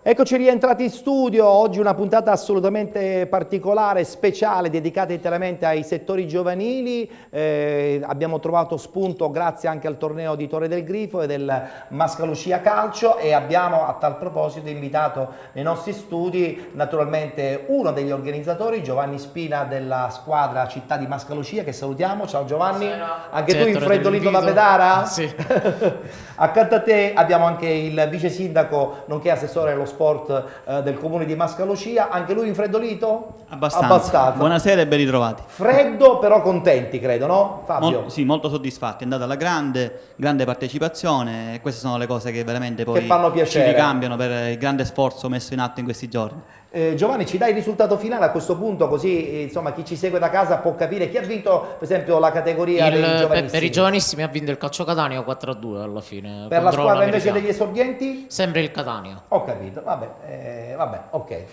Eccoci rientrati in studio, oggi una puntata assolutamente particolare, speciale, dedicata interamente ai settori giovanili. Abbiamo trovato spunto grazie anche al torneo di Torre del Grifo e del Mascalucia Calcio e abbiamo a tal proposito invitato nei nostri studi naturalmente uno degli organizzatori, Giovanni Spina della squadra Città di Mascalucia, che salutiamo. Ciao Giovanni, buonasera. Anche tu infreddolito da Pedara? Sì. Accanto a te abbiamo anche il vice sindaco nonché assessore allo sport del comune di Mascalucia, anche lui infreddolito? Abbastanza. Buonasera e ben ritrovati. Freddo però contenti, credo, no Fabio? Sì, molto soddisfatti, è andata alla grande partecipazione e queste sono le cose che veramente poi Che fanno piacere. ci ricambiano per il grande sforzo messo in atto in questi giorni. Giovanni, ci dai il risultato finale a questo punto, così insomma chi ci segue da casa può capire chi ha vinto per esempio la categoria dei giovanissimi. Per i giovanissimi ha vinto il Calcio Catania 4-2 alla fine. Per la squadra invece degli esordienti? Sempre il Catania. Ho capito, vabbè, ok.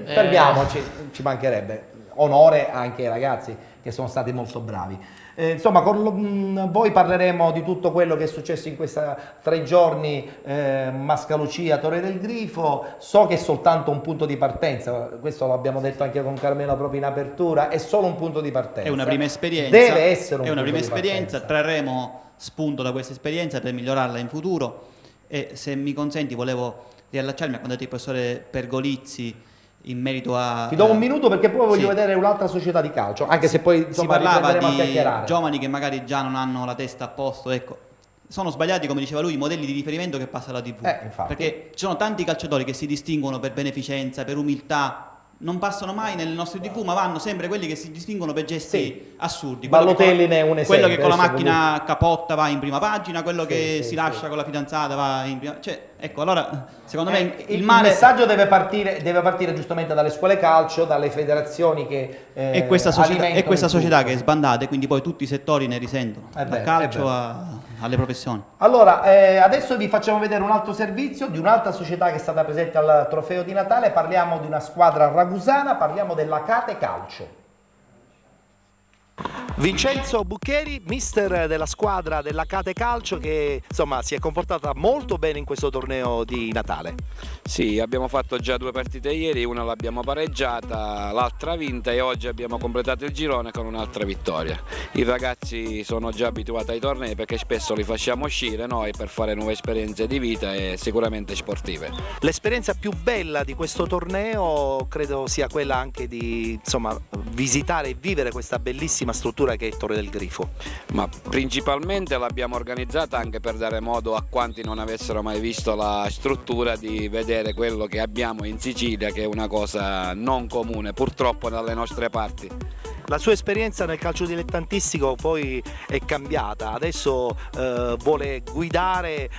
Fermiamoci, ci mancherebbe. Onore anche ai ragazzi che sono stati molto bravi. Insomma, con voi parleremo di tutto quello che è successo in questi 3 giorni, Mascalucia, Torre del Grifo. So che è soltanto un punto di partenza, questo l'abbiamo detto anche con Carmelo proprio in apertura, è solo un punto di partenza. È una prima esperienza. Deve essere È una prima punto di esperienza, partenza. trarremo spunto da questa esperienza per migliorarla in futuro e se mi consenti volevo riallacciarmi a quando ha detto il professore Pergolizzi in merito a... Ti do un minuto perché poi voglio sì. vedere un'altra società di calcio, anche se poi Si insomma parlava riprenderemo a di chiacchierare. giovani che magari già non hanno la testa a posto, ecco. Sono sbagliati, come diceva lui, i modelli di riferimento che passa alla TV. Infatti. Perché ci sono tanti calciatori che si distinguono per beneficenza, per umiltà, non passano mai nelle nostre TV, ma vanno sempre quelli che si distinguono per gesti assurdi. Balotelli ne è un esempio. Quello che con la adesso macchina capotta va in prima pagina, quello che sì, si lascia con la fidanzata va in prima... Cioè, ecco, allora, secondo me il male... messaggio deve partire giustamente dalle scuole calcio, dalle federazioni che è questa società, alimentano il società tutto. che è sbandata e quindi poi tutti i settori ne risentono, È dal vero, calcio è alle professioni. Allora, adesso vi facciamo vedere un altro servizio di un'altra società che è stata presente al trofeo di Natale. Parliamo di una squadra ragusana, parliamo della Cate Calcio. Vincenzo Buccheri, mister della squadra della Cate Calcio, che insomma si è comportata molto bene in questo torneo di Natale. Sì, abbiamo fatto già 2 partite ieri, una l'abbiamo pareggiata, l'altra vinta e oggi abbiamo completato il girone con un'altra vittoria. I ragazzi sono già abituati ai tornei perché spesso li facciamo uscire noi per fare nuove esperienze di vita e sicuramente sportive. L'esperienza più bella di questo torneo credo sia quella anche di insomma visitare e vivere questa bellissima struttura che è Torre del Grifo. Ma principalmente l'abbiamo organizzata anche per dare modo a quanti non avessero mai visto la struttura di vedere quello che abbiamo in Sicilia, che è una cosa non comune purtroppo dalle nostre parti. La sua esperienza nel calcio dilettantistico poi è cambiata, adesso vuole guidare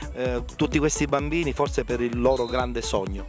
tutti questi bambini forse per il loro grande sogno.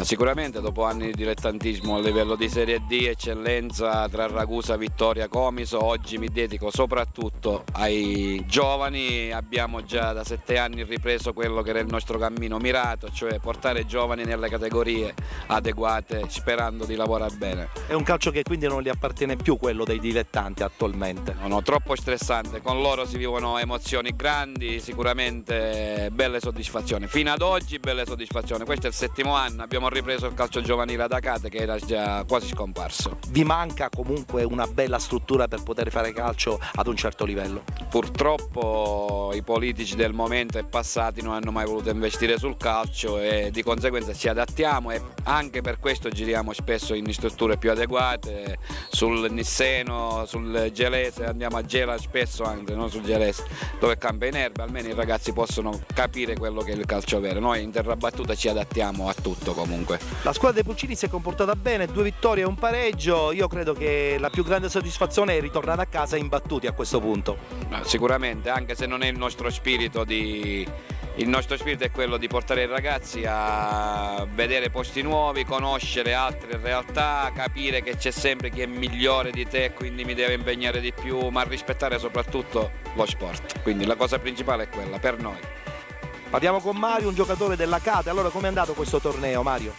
Sicuramente dopo anni di dilettantismo a livello di Serie D, eccellenza tra Ragusa, Vittoria, Comiso, oggi mi dedico soprattutto ai giovani. Abbiamo già da 7 anni ripreso quello che era il nostro cammino mirato, cioè portare i giovani nelle categorie adeguate sperando di lavorare bene. È un calcio che quindi non gli appartiene più quello dei dilettanti attualmente. No, troppo stressante, con loro si vivono emozioni grandi, sicuramente belle soddisfazioni. Fino ad oggi belle soddisfazioni, questo è il 7° anno, abbiamo ripreso il calcio giovanile ad Acate che era già quasi scomparso. Vi manca comunque una bella struttura per poter fare calcio ad un certo livello? Purtroppo i politici del momento e passati non hanno mai voluto investire sul calcio e di conseguenza ci adattiamo e anche per questo giriamo spesso in strutture più adeguate, sul Nisseno, sul Gelese, andiamo a Gela spesso anche, non sul Gelese, dove campa in erba, almeno i ragazzi possono capire quello che è il calcio vero. Noi in terra battuta ci adattiamo a tutto comunque. La squadra dei Pulcini si è comportata bene, 2 vittorie e un pareggio. Io credo che la più grande soddisfazione è ritornare a casa imbattuti a questo punto. Sicuramente, anche se non è il nostro spirito il nostro spirito è quello di portare i ragazzi a vedere posti nuovi, conoscere altre realtà, capire che c'è sempre chi è migliore di te e quindi mi deve impegnare di più, ma rispettare soprattutto lo sport. Quindi la cosa principale è quella per noi. Parliamo con Mario, un giocatore della Cate. Allora, com'è andato questo torneo, Mario?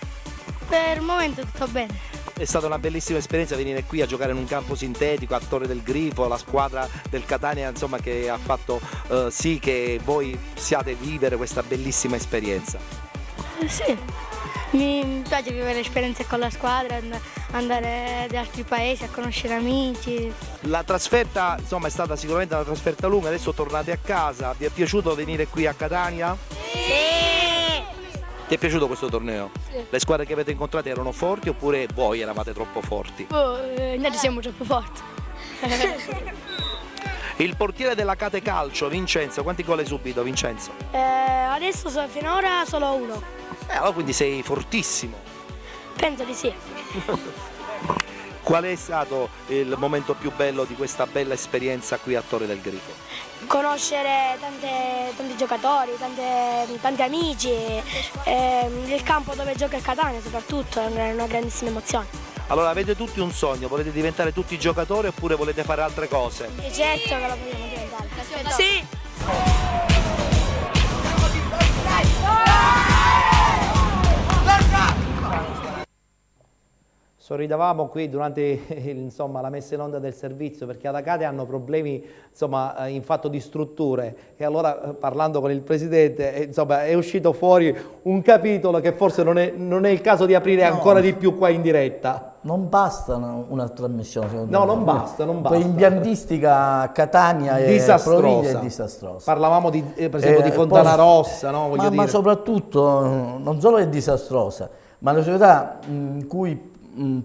Per il momento tutto bene. È stata una bellissima esperienza venire qui a giocare in un campo sintetico a Torre del Grifo, la squadra del Catania insomma che ha fatto sì che voi siate vivere questa bellissima esperienza. Sì. Mi piace vivere esperienze con la squadra, andare da altri paesi a conoscere amici. La trasferta, insomma, è stata sicuramente una trasferta lunga, adesso tornate a casa. Vi è piaciuto venire qui a Catania? Sì! Ti è piaciuto questo torneo? Sì. Le squadre che avete incontrato erano forti oppure voi eravate troppo forti? Noi siamo troppo forti. Il portiere della Cate Calcio, Vincenzo, quanti gol hai subito, Vincenzo? Adesso finora solo uno. Allora quindi sei fortissimo. Penso di sì. Qual è stato il momento più bello di questa bella esperienza qui a Torre del Grifo? Conoscere tanti giocatori, tanti amici, il campo dove gioca il Catania soprattutto è una grandissima emozione. Allora avete tutti un sogno, volete diventare tutti giocatori oppure volete fare altre cose? E certo che lo vogliamo diventare. Sì! Sorridavamo qui durante insomma, la messa in onda del servizio perché ad Acate hanno problemi insomma, in fatto di strutture e allora parlando con il Presidente insomma, è uscito fuori un capitolo che forse non è il caso di aprire ancora di più qua in diretta. Non basta una trasmissione secondo No, me. non basta, non basta. L'impiantistica a Catania e Disastrosa. Proviglia è disastrosa. Parlavamo di, per esempio di Fontana Rossa, no? Voglio ma dire. soprattutto non solo è disastrosa, ma le società in cui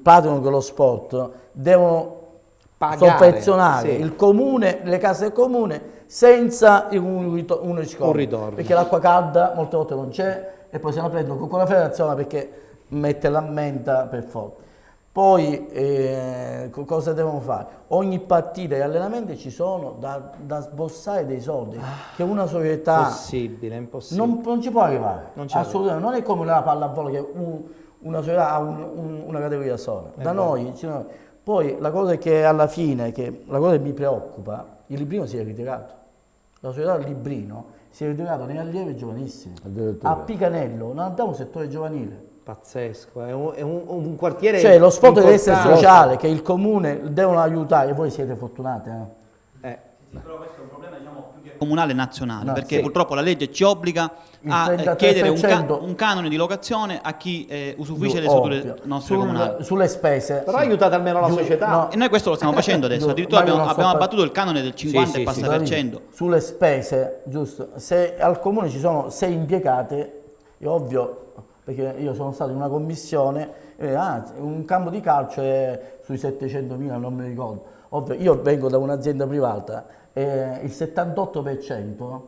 praticano quello sport devono Pagare, sovvenzionare sì. il comune, le case del comune senza un riscontro, perché l'acqua calda molte volte non c'è e poi se la prendono con la federazione perché mette l'ammenda per forza. Poi cosa devono fare? Ogni partita e allenamenti ci sono da sborsare dei soldi che una società Impossibile, impossibile. non ci può arrivare, Non ci arriva. assolutamente. Non è come la pallavolo che una società ha una categoria sola. Da noi, poi la cosa è che alla fine, la cosa che mi preoccupa, il Librino si è ritirato. La società del Librino si è ritirato nei allievi giovanissimi. A Picanello non abbiamo un settore giovanile. Pazzesco, è un quartiere. Cioè lo sport deve essere importante. sociale, che il comune devono aiutare, e voi siete fortunati. Però questo è un problema diciamo più che comunale e nazionale, No, perché sì. purtroppo la legge ci obbliga Il a 33% chiedere un canone di locazione a chi usufruisce delle strutture nostre comunali. Sulle spese. Però aiutate almeno la società. no. E noi questo lo stiamo facendo adesso, addirittura abbiamo abbattuto il canone del 50 Sì, e sì, passa per cento. Sulle spese, giusto, se al comune ci sono 6 impiegate, è ovvio, perché io sono stato in una commissione, un campo di calcio è sui 700.000, non mi ricordo. Ovvio, io vengo da un'azienda privata e il 78%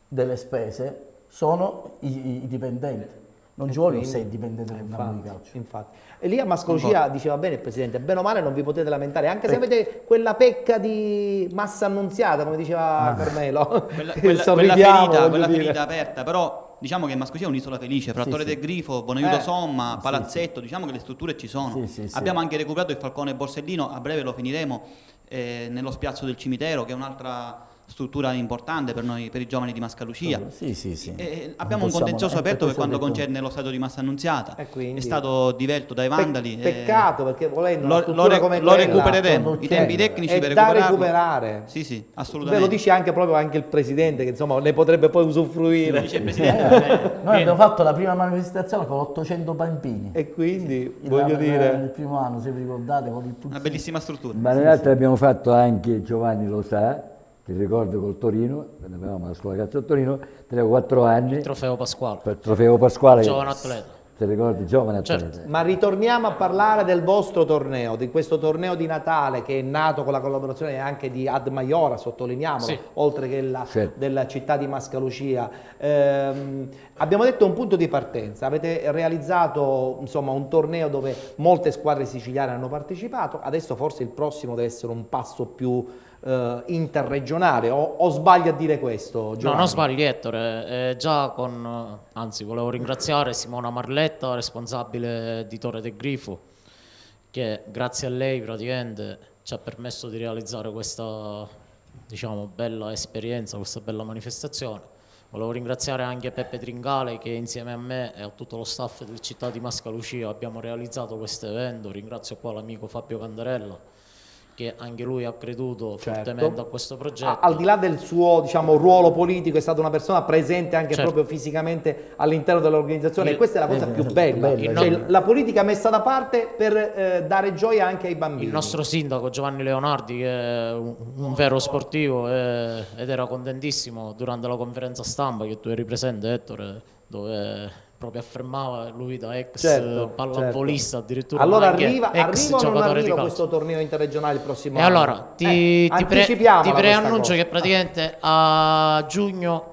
delle spese sono i dipendenti. Non ci vogliono 6 dipendenti del campo di calcio. Infatti. E lì a Mascolocia diceva bene il Presidente, bene o male non vi potete lamentare, anche se avete quella pecca di Massa Annunziata, come diceva Carmelo. Quella Sorridiamo, voglio quella dire. ferita aperta, però diciamo che Mascolocia è un'isola felice, fra Sì, Torre sì. del Grifo, Bonaiuto Somma, Palazzetto, diciamo che le strutture ci sono. Sì, sì, sì. Abbiamo anche recuperato il Falcone Borsellino, a breve lo finiremo nello spiazzo del cimitero, che è un'altra struttura importante per noi, per i giovani di Mascalucia. Sì, sì, sì. E abbiamo un contenzioso aperto per quanto concerne lo stato di Massa Annunziata. E quindi- È stato divelto dai vandali. Peccato perché volendo una Lo struttura come lo quella, recupereremo. quando I tempi c'è, tecnici è per da recuperarlo. recuperare. Sì, sì, Ve assolutamente. lo dice anche il Presidente che insomma ne potrebbe poi usufruire. Dice il Presidente. Noi abbiamo fatto la prima manifestazione con 800 bambini. E quindi Il voglio dire, il primo anno, se vi ricordate, con il Una bellissima struttura. Ma noi altri abbiamo fatto anche, Giovanni lo sa, ti ricordo col Torino, quando avevamo la scuola calcio a Torino, 3 o 4 anni, Trofeo Pasquale. per Trofeo Pasquale, Giovane atleta. ti ricordi, giovane Certo. atleta. ma ritorniamo a parlare del vostro torneo, di questo torneo di Natale che è nato con la collaborazione anche di Ad Maiora, sottolineiamolo, Sì. oltre che Certo. della città di Mascalucia. Abbiamo detto un punto di partenza, avete realizzato insomma, un torneo dove molte squadre siciliane hanno partecipato, adesso forse il prossimo deve essere un passo più interregionale, o sbaglio a dire questo, No, Giovanni? non sbagli Ettore, già anzi volevo ringraziare Simona Marletta, responsabile di Torre del Grifo, che grazie a lei praticamente ci ha permesso di realizzare questa, diciamo, bella esperienza, questa bella manifestazione. Volevo ringraziare anche Peppe Tringale che insieme a me e a tutto lo staff del Città di Mascalucia abbiamo realizzato questo evento. Ringrazio qua l'amico Fabio Candarella che anche lui ha creduto Certo. fortemente a questo progetto. Al di là del suo, diciamo, ruolo politico, è stata una persona presente anche Certo. proprio fisicamente all'interno dell'organizzazione, e Il- questa è la cosa più bella. bella, Cioè, sì. la politica messa da parte per dare gioia anche ai bambini. Il nostro sindaco Giovanni Leonardi, che è un vero sportivo ed era contentissimo durante la conferenza stampa che tu eri presente, Ettore, dove proprio affermava lui da ex Certo, pallavolista addirittura, Allora ma anche arriva ex o non giocatore di arriva calcio. questo torneo interregionale il prossimo E anno? allora ti Anticipiamola questa preannuncio cosa. che praticamente a giugno,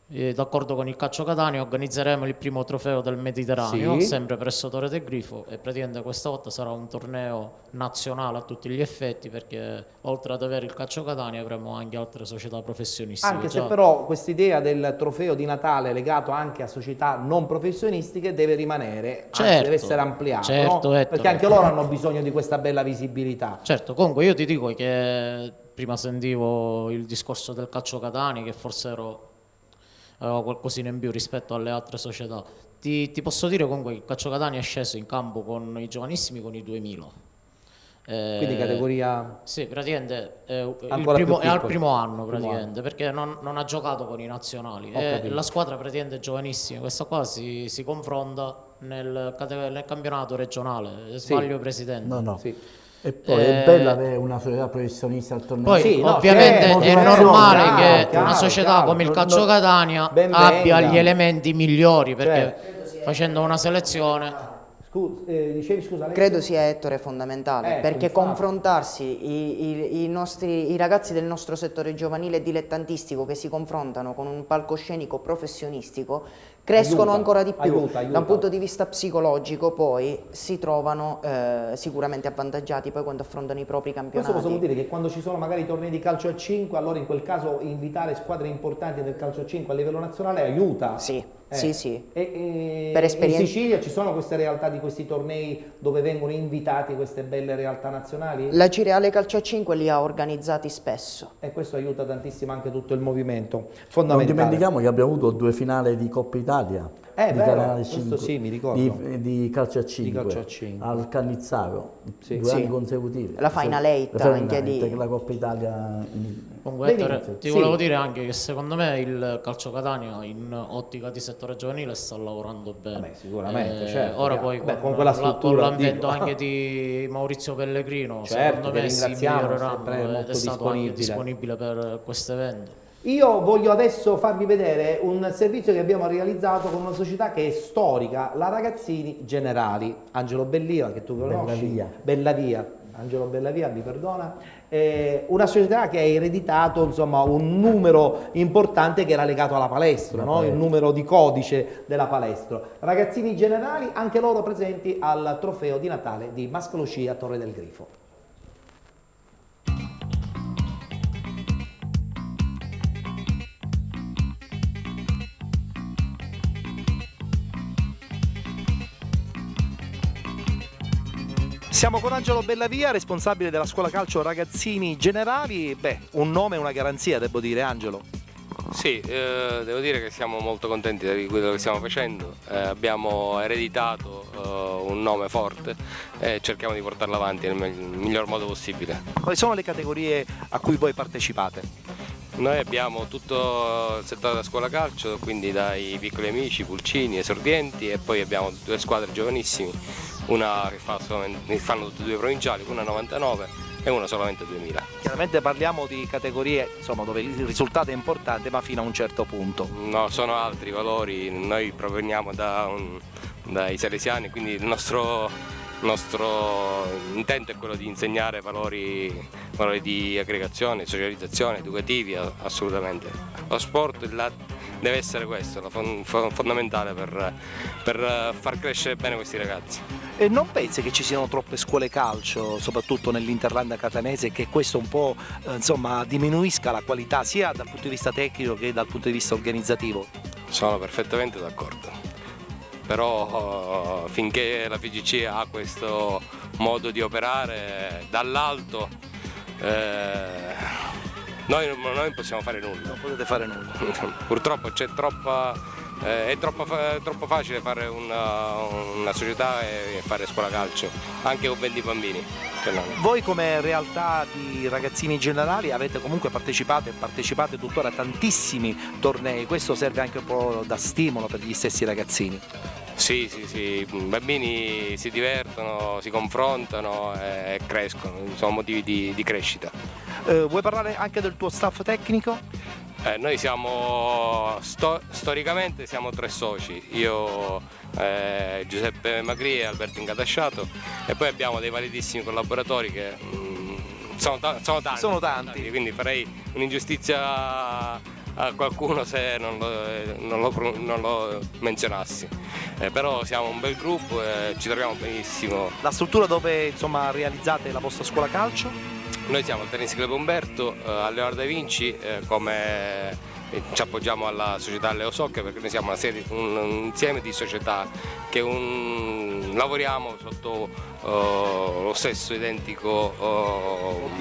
d'accordo con il Calcio Catania, organizzeremo il primo trofeo del Mediterraneo, Sì. sempre presso Torre del Grifo, e praticamente questa volta sarà un torneo nazionale a tutti gli effetti, perché oltre ad avere il Calcio Catania avremo anche altre società professionistiche. Anche se già. però quest'idea del trofeo di Natale legato anche a società non professionistiche deve rimanere, anzi Certo, deve essere ampliato, certo, no? Ettore. Perché anche loro hanno bisogno di questa bella visibilità. Certo, comunque io ti dico che prima sentivo il discorso del Calcio Catania, che forse avevo qualcosina in più rispetto alle altre società. Ti posso dire comunque che il Calcio Catania è sceso in campo con i giovanissimi, con i 2000. Quindi categoria... Sì, praticamente Ancora più è al piccoli. primo anno, Primo praticamente, perché non ha giocato con i nazionali. Ho E capito. la squadra praticamente è giovanissima, questa qua si confronta nel campionato regionale. Sbaglio, Presidente? No, no. Sì. E poi è bello avere una società professionista al torneo. Poi Sì, no, ovviamente certo, è motivazione, normale chiaro, che chiaro, una società chiaro. come il Calcio Catania Ben abbia venga. gli elementi migliori, perché Certo. facendo una selezione... Dicevi scusa, Alessio? Credo sia, Ettore, fondamentale, perché infatti. confrontarsi i ragazzi del nostro settore giovanile dilettantistico che si confrontano con un palcoscenico professionistico crescono Aiuta, ancora di più. aiuta. Da un punto di vista psicologico poi si trovano sicuramente avvantaggiati poi quando affrontano i propri Questo campionati. cosa vuol dire che quando ci sono magari tornei di calcio a 5, allora in quel caso invitare squadre importanti del calcio a 5 a livello nazionale aiuta? Sì, sì. E Per esperienza- in Sicilia ci sono queste realtà di questi tornei dove vengono invitati queste belle realtà nazionali? La Cireale Calcio a 5 li ha organizzati spesso. E questo aiuta tantissimo anche tutto il movimento. Non Fondamentale. dimentichiamo che abbiamo avuto 2 finali di Coppa Italia, di vero, Canale questo 5, sì, mi ricordo. di calcio a 5, calcio a 5. al Cannizzaro, Sì. 2 Sì. anni consecutivi. La Final Eight La Final anche Eight, di- che è la Coppa Italia. Comunque, Benissimo, Ettore, ti sì. volevo dire anche che secondo me il Calcio Catania in ottica di settore giovanile sta lavorando bene. Vabbè, sicuramente, certo, Ora chiaro. poi Beh, con quella struttura, con l'avvento dico. anche di Maurizio Pellegrino, Certo, secondo che me si ringraziamo, miglioreranno, sempre ed molto è stato anche disponibile. disponibile per questo evento. Io voglio adesso farvi vedere un servizio che abbiamo realizzato con una società che è storica, la Ragazzini Generali. Angelo Bellia, che tu conosci. Bellavia. Angelo Bellavia, mi perdona. Una società che ha ereditato insomma, un numero importante che era legato alla palestra, no? Il numero di codice della palestra. Ragazzini Generali, anche loro presenti al trofeo di Natale di Mascolo Sci a Torre del Grifo. Siamo con Angelo Bellavia, responsabile della scuola calcio Ragazzini Generali. Beh, un nome e una garanzia, devo dire, Angelo. Sì, devo dire che siamo molto contenti di quello che stiamo facendo. Abbiamo ereditato un nome forte e cerchiamo di portarlo avanti nel miglior modo possibile. Quali sono le categorie a cui voi partecipate? Noi abbiamo tutto il settore della scuola calcio, quindi dai piccoli amici, pulcini, esordienti, e poi abbiamo 2 squadre giovanissimi, una che fanno tutte e 2 provinciali, una 99 e una solamente 2000. Chiaramente parliamo di categorie insomma, dove il risultato è importante, ma fino a un certo punto. No, sono altri valori, noi proveniamo dai salesiani, quindi il nostro intento è quello di insegnare valori di aggregazione, socializzazione, educativi, assolutamente. Lo sport deve essere questo, fondamentale per far crescere bene questi ragazzi. E non pensi che ci siano troppe scuole calcio, soprattutto nell'Interland catanese, che questo un po' diminuisca la qualità sia dal punto di vista tecnico che dal punto di vista organizzativo? Sono perfettamente d'accordo, però finché la FIGC ha questo modo di operare dall'alto, noi non possiamo fare nulla. Non potete fare nulla. Purtroppo c'è è troppo facile fare una società e fare scuola calcio, anche con 20 bambini. Voi come realtà di ragazzini generali avete comunque partecipato e partecipate tuttora a tantissimi tornei, questo serve anche un po' da stimolo per gli stessi ragazzini. Sì, i bambini si divertono, si confrontano e crescono, sono motivi di crescita. Vuoi parlare anche del tuo staff tecnico? Noi siamo, storicamente siamo 3 soci, io, Giuseppe Magri e Alberto Incatasciato, e poi abbiamo dei validissimi collaboratori che sono tanti, quindi farei un'ingiustizia a qualcuno se non lo menzionassi, però siamo un bel gruppo e ci troviamo benissimo. La struttura dove insomma realizzate la vostra scuola calcio? Noi siamo il Tennis Club Umberto a Leonardo da Vinci, come ci appoggiamo alla società Leo Soccer, perché noi siamo un insieme di società che lavoriamo sotto lo stesso identico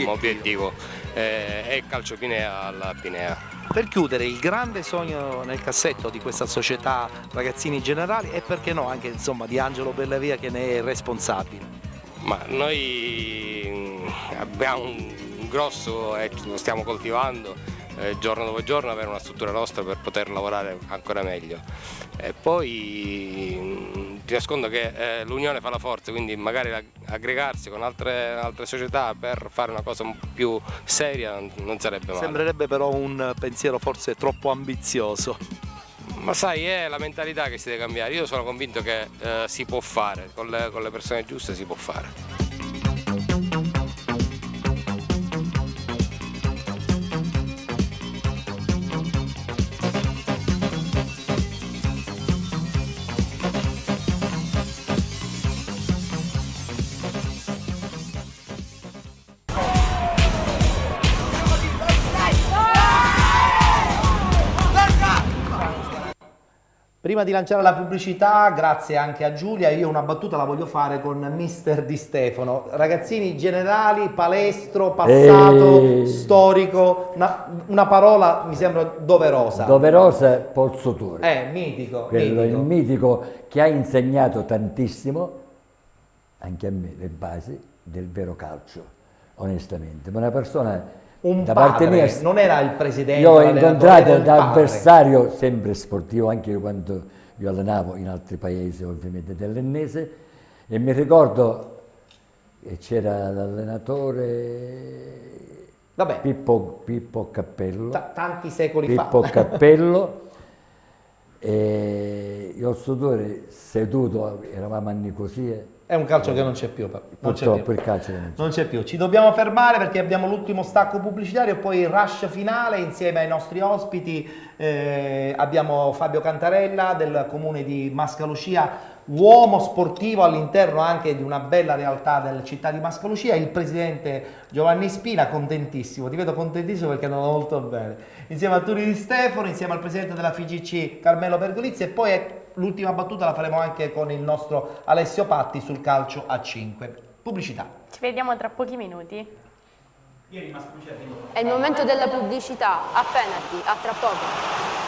obiettivo, è il Calcio Pinea alla Pinea. Per chiudere, il grande sogno nel cassetto di questa società Ragazzini Generali e perché no anche insomma di Angelo Bellavia che ne è responsabile. Ma noi abbiamo un grosso e lo stiamo coltivando giorno dopo giorno, avere una struttura nostra per poter lavorare ancora meglio. E poi ti nascondo che l'unione fa la forza, quindi magari aggregarsi con altre società per fare una cosa un po' più seria non sarebbe male. Sembrerebbe però un pensiero forse troppo ambizioso. Ma sai, è la mentalità che si deve cambiare. Io sono convinto che si può fare, con le persone giuste si può fare. Prima di lanciare la pubblicità, grazie anche a Giulia, io una battuta la voglio fare con Mister Di Stefano. Ragazzini generali, palestro, passato, storico, una parola mi sembra doverosa. Doverosa, Pozzotore. Mitico. Quello è il mitico che ha insegnato tantissimo, anche a me, le basi del vero calcio, onestamente. Ma una persona... da parte mia, non era il presidente. Io ho incontrato da avversario sempre sportivo, anche quando io allenavo in altri paesi, ovviamente dell'Ennese, e mi ricordo che c'era l'allenatore Pippo Cappello. Tanti secoli Pippo fa. Cappello, e io Pozzotore seduto, eravamo anni così. È un calcio che non c'è più. Purtroppo il calcio non c'è più. Ci dobbiamo fermare perché abbiamo l'ultimo stacco pubblicitario e poi il rush finale insieme ai nostri ospiti. Abbiamo Fabio Cantarella del comune di Mascalucia, uomo sportivo all'interno anche di una bella realtà della città di Mascalucia, il presidente Giovanni Spina, contentissimo, ti vedo contentissimo perché andano molto bene, insieme a Turi Di Stefano, insieme al presidente della FIGC Carmelo Pergolizzi, e poi l'ultima battuta la faremo anche con il nostro Alessio Patti sul calcio a 5. Pubblicità. Ci vediamo tra pochi minuti. È il momento della pubblicità, a penalty, a tra poco.